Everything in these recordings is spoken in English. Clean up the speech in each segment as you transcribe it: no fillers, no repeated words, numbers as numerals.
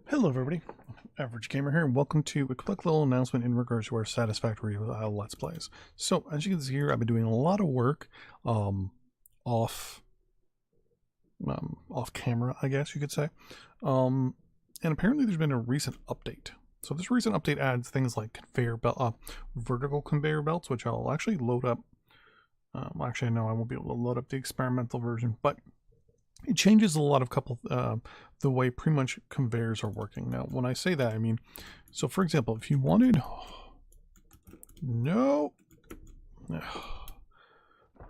Hello everybody, Average Gamer here, and welcome to a quick little announcement in regards to our Satisfactory Let's Plays. So, as you can see here, I've been doing a lot of work off off camera, I guess you could say. And apparently there's been a recent update. So this recent update adds things like conveyor belt, vertical conveyor belts, which I'll actually load up. Actually, no, I won't be able to load up the experimental version, but it changes a lot of the way pretty much conveyors are working. Now, when I say that, I mean, so for example, if you wanted, no, I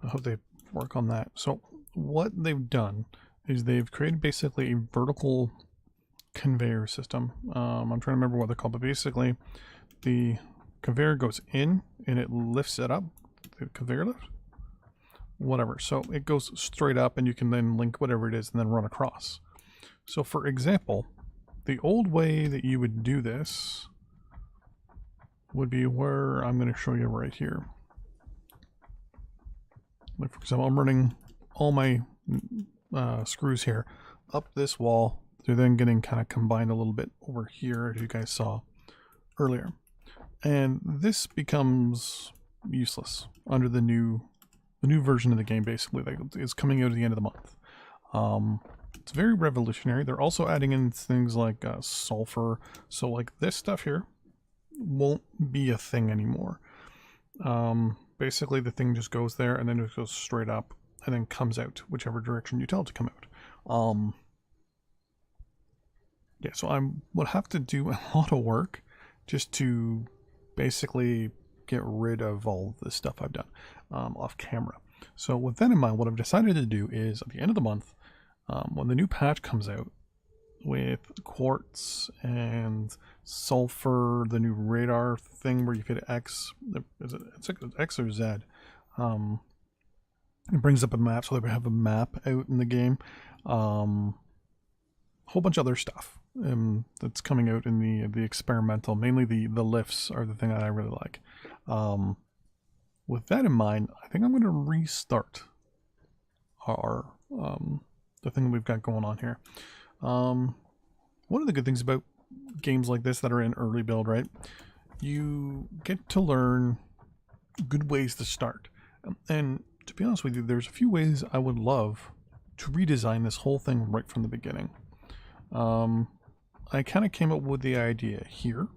hope they work on that. So what they've done is they've created basically a vertical conveyor system. I'm trying to remember what they're called, but basically the conveyor goes in and it lifts it up, the conveyor lift. Whatever, so it goes straight up and you can then link whatever it is and then run across. So for example, the old way that you would do this would be where I'm going to show you right here. Like for example, I'm running all my screws here up this wall. They're then getting kind of combined a little bit over here, as you guys saw earlier. And this becomes useless under the new version of the game, basically, that is coming out at the end of the month. It's very revolutionary. They're also adding in things like sulfur. So like this stuff here won't be a thing anymore. Basically the thing just goes there and then it goes straight up and then comes out whichever direction you tell it to come out. Yeah, so I would have to do a lot of work just to basically get rid of all of this stuff I've done off camera. So with that in mind, what I've decided to do is at the end of the month, when the new patch comes out with quartz and sulfur, the new radar thing where you hit X, it's X or Z, it brings up a map, so they have a map out in the game. A whole bunch of other stuff that's coming out in the experimental. Mainly the lifts are the thing that I really like. With that in mind, I think I'm going to restart our the thing that we've got going on here. One of the good things about games like this that are in early build, right? You get to learn good ways to start. And to be honest with you, there's a few ways I would love to redesign this whole thing right from the beginning. I kind of came up with the idea here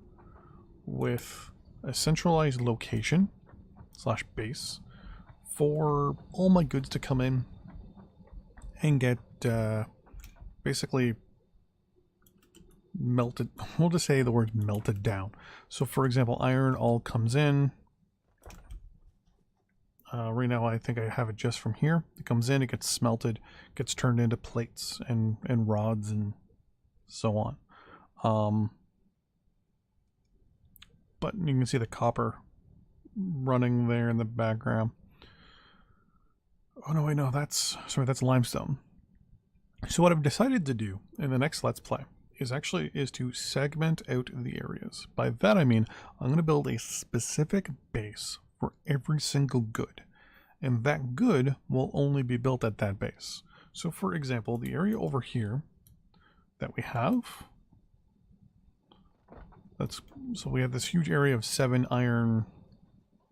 with a centralized location / base for all my goods to come in and get basically melted. We'll just say the word melted down. So for example, iron all comes in. Right now I think I have it just from here. It comes in, it gets smelted, gets turned into plates and rods and so on. But you can see the copper running there in the background. Oh no, wait, no, that's limestone. So what I've decided to do in the next Let's Play is to segment out the areas. By that I mean I'm going to build a specific base for every single good, and that good will only be built at that base. So for example, the area over here that we have, so we have this huge area of 7 iron,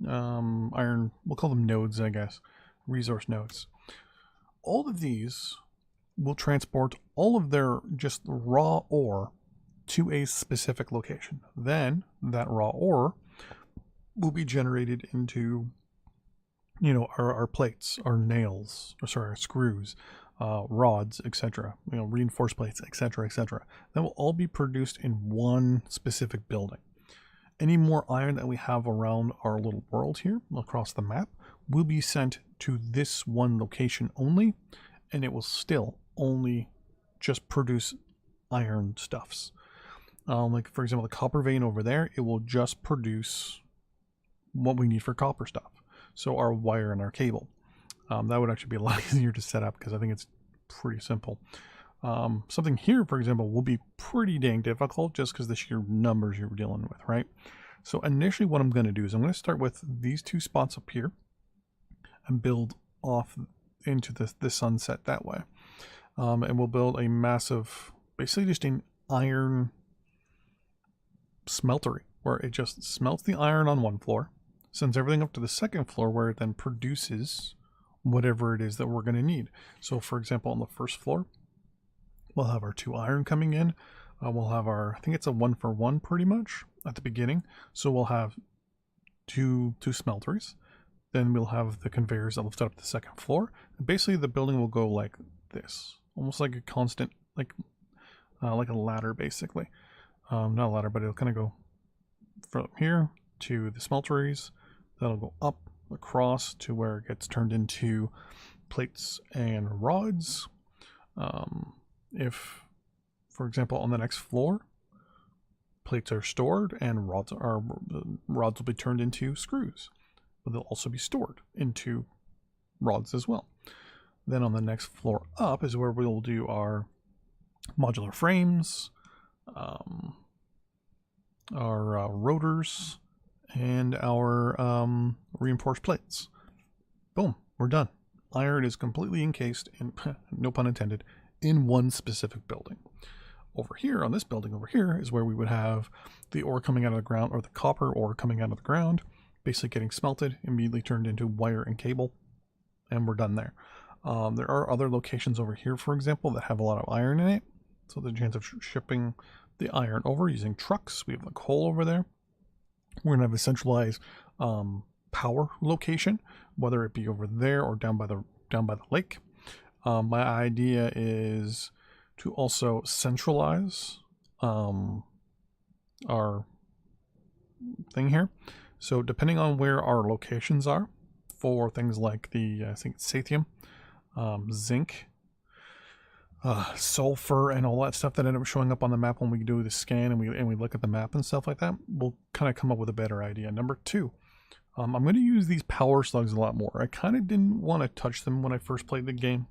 we'll call them nodes, I guess, resource nodes. All of these will transport all of their just raw ore to a specific location. Then that raw ore will be generated into, you know, our plates, our nails, or sorry, our screws, rods, etc. You know, reinforced plates, etc., etc. That will all be produced in one specific building. Any more iron that we have around our little world here across the map will be sent to this one location only, and it will still only just produce iron stuffs. Like for example, the copper vein over there, it will just produce what we need for copper stuff. So our wire and our cable. That would actually be a lot easier to set up because I think it's pretty simple. Something here, for example, will be pretty dang difficult just because the sheer numbers you're dealing with, right? So initially what I'm going to do is I'm going to start with these 2 spots up here and build off into the sunset that way. And we'll build a massive, basically just an iron smeltery, where it just smelts the iron on one floor, sends everything up to the second floor where it then produces whatever it is that we're going to need. So for example, on the first floor, we'll have our 2 iron coming in. We'll have our, I think it's a 1-for-1 pretty much at the beginning. So we'll have two smelteries. Then we'll have the conveyors that lift up the second floor. And basically the building will go like this, almost like a constant, like a ladder basically. Not a ladder, but it'll kind of go from here to the smelteries. That'll go up across to where it gets turned into plates and rods. If, for example, on the next floor, plates are stored and rods will be turned into screws, but they'll also be stored into rods as well. Then on the next floor up is where we'll do our modular frames, our rotors, and our reinforced plates. Boom, we're done. Iron is completely encased in, no pun intended, in one specific building. Over here, on this building over here, is where we would have the ore coming out of the ground, or the copper ore coming out of the ground, basically getting smelted, immediately turned into wire and cable, and we're done there. There are other locations over here, for example, that have a lot of iron in it, so the chance of shipping the iron over using trucks. We have the coal over there. We're going to have a centralized power location, whether it be over there or down by the lake. My idea is to also centralize our thing here. So depending on where our locations are for things like the, I think it's Sathium, zinc, sulfur, and all that stuff that ended up showing up on the map when we do the scan and we look at the map and stuff like that, we'll kind of come up with a better idea. Number 2, I'm going to use these power slugs a lot more. I kind of didn't want to touch them when I first played the game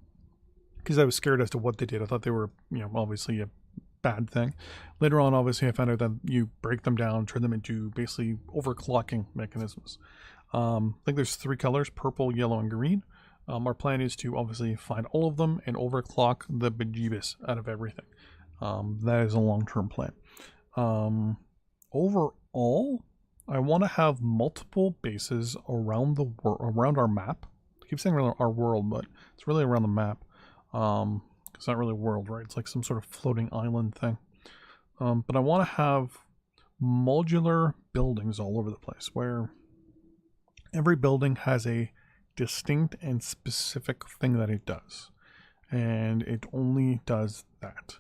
because I was scared as to what they did. I thought they were, obviously a bad thing. Later on, obviously, I found out that you break them down, turn them into basically overclocking mechanisms. I think there's 3 colors: purple, yellow, and green. Our plan is to obviously find all of them and overclock the bejeebus out of everything. That is a long-term plan. Overall, I want to have multiple bases around our map. I keep saying around our world, but it's really around the map. It's not really a world, right? It's like some sort of floating island thing. But I want to have modular buildings all over the place where every building has a distinct and specific thing that it does, and it only does that.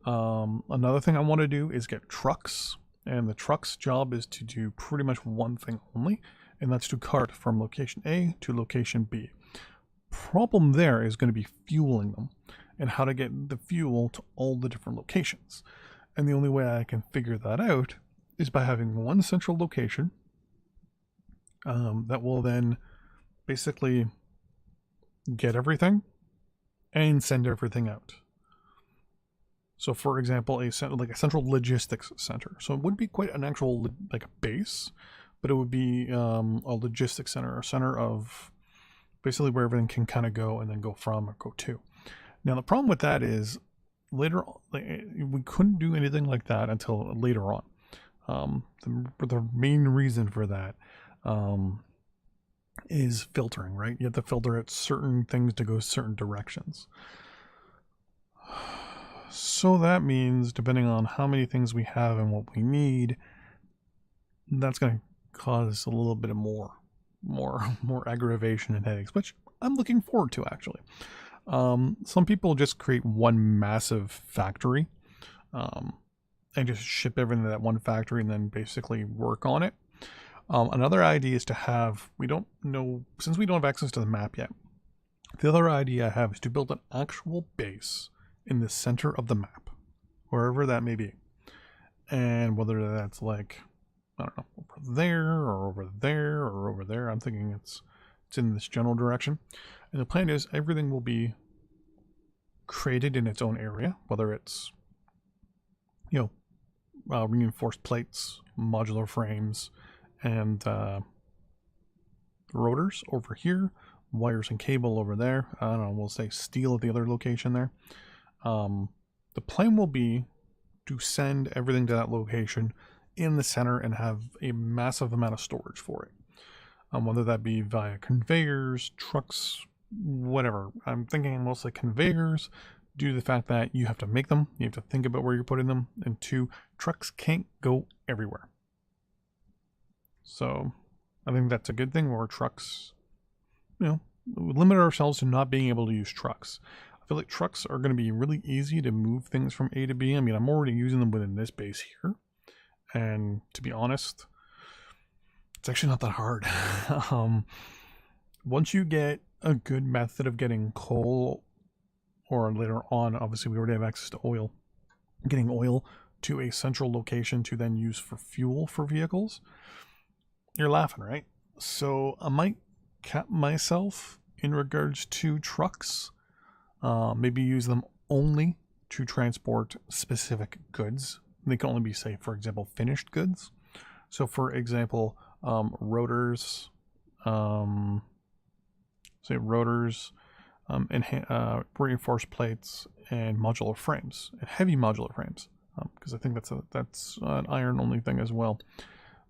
Another thing I want to do is get trucks, and the truck's job is to do pretty much one thing only, and that's to cart from location A to location B. Problem there is going to be fueling them and how to get the fuel to all the different locations, and the only way I can figure that out is by having one central location that will then basically get everything and send everything out. So for example, a central logistics center. So it wouldn't be quite an actual like a base, but it would be a logistics center, a center of basically where everything can kind of go and then go from or go to. Now the problem with that is later we couldn't do anything like that until later on. The main reason for that is filtering, right? You have to filter out certain things to go certain directions. So that means depending on how many things we have and what we need, that's going to cause a little bit of more aggravation and headaches, which I'm looking forward to actually. Some people just create one massive factory and just ship everything to that one factory and then basically work on it. Another idea is to have, since we don't have access to the map yet, the other idea I have is to build an actual base in the center of the map, wherever that may be. And whether that's like, I don't know, over there or over there or over there, I'm thinking it's in this general direction. And the plan is everything will be created in its own area, whether it's, reinforced plates, modular frames, and rotors over here, wires and cable over there. I don't know, we'll say steel at the other location there. The plan will be to send everything to that location in the center and have a massive amount of storage for it. Whether that be via conveyors, trucks, whatever. I'm thinking mostly conveyors due to the fact that you have to make them, you have to think about where you're putting them, and two, trucks can't go everywhere. So I think that's a good thing where trucks, we limit ourselves to not being able to use trucks. I feel like trucks are going to be really easy to move things from A to B. I mean, I'm already using them within this base here. And to be honest, it's actually not that hard. Once you get a good method of getting coal, or later on, obviously we already have access to oil, getting oil to a central location to then use for fuel for vehicles, you're laughing, right? So I might cap myself in regards to trucks. Maybe use them only to transport specific goods. They can only be, say, for example, finished goods. So, for example, rotors, and reinforced plates and modular frames and heavy modular frames, because I think that's an iron only thing as well.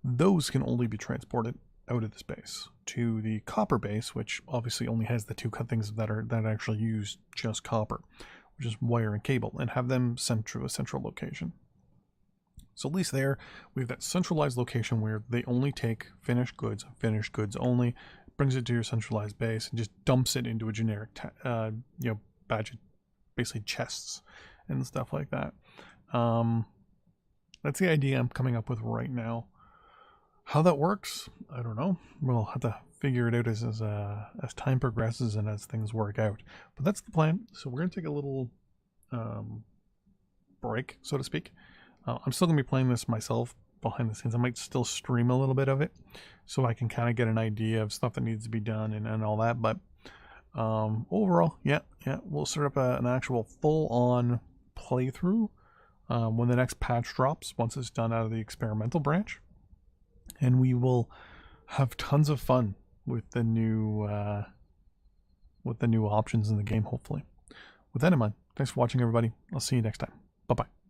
Those can only be transported out of this base to the copper base, which obviously only has the two things that actually use just copper, which is wire and cable, and have them sent to a central location. So at least there we have that centralized location where they only take finished goods only, brings it to your centralized base and just dumps it into a generic batch of basically chests and stuff like that. That's the idea I'm coming up with right now. How that works, I don't know. We'll have to figure it out as time progresses and as things work out. But that's the plan. So we're going to take a little break, so to speak. I'm still going to be playing this myself behind the scenes. I might still stream a little bit of it so I can kind of get an idea of stuff that needs to be done and all that. But overall, yeah, we'll start up an actual full-on playthrough when the next patch drops, once it's done out of the experimental branch. And we will have tons of fun with the new options in the game, hopefully. With that in mind, thanks for watching, everybody. I'll see you next time. Bye-bye.